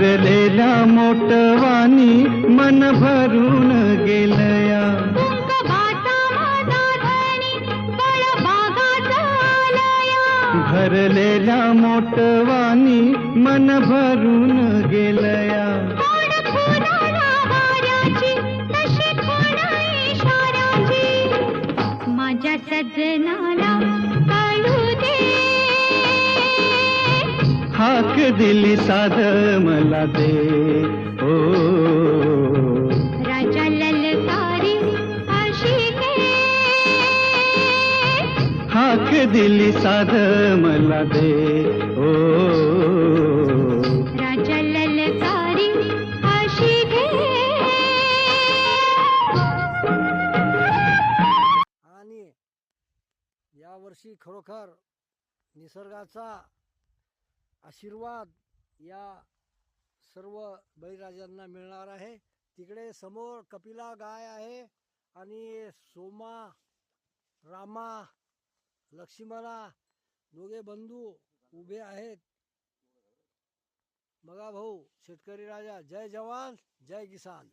भरलेल्या मोटवानी मन भरून गेलया, भरलेल्या मोटवानी मन भरून गेलया। माझ्या सजनाला कळू दे, हाक दिली साध मला दे, ओ राजा ललकारी आशिके, हाक दिली साध मला दे, ओ राजा ललकारी आशिके। आणि यावर्षी खरोखर निसर्गाचा आशीर्वाद या सर्व बळीराजांना मिळणार आहे। तिकडे समोर कपिला गाय आहे आणि सोमा, रामा, लक्ष्मणा दोघे बंधू उभे आहेत। बघा भाऊ, शेतकरी राजा, जय जवान जय किसान।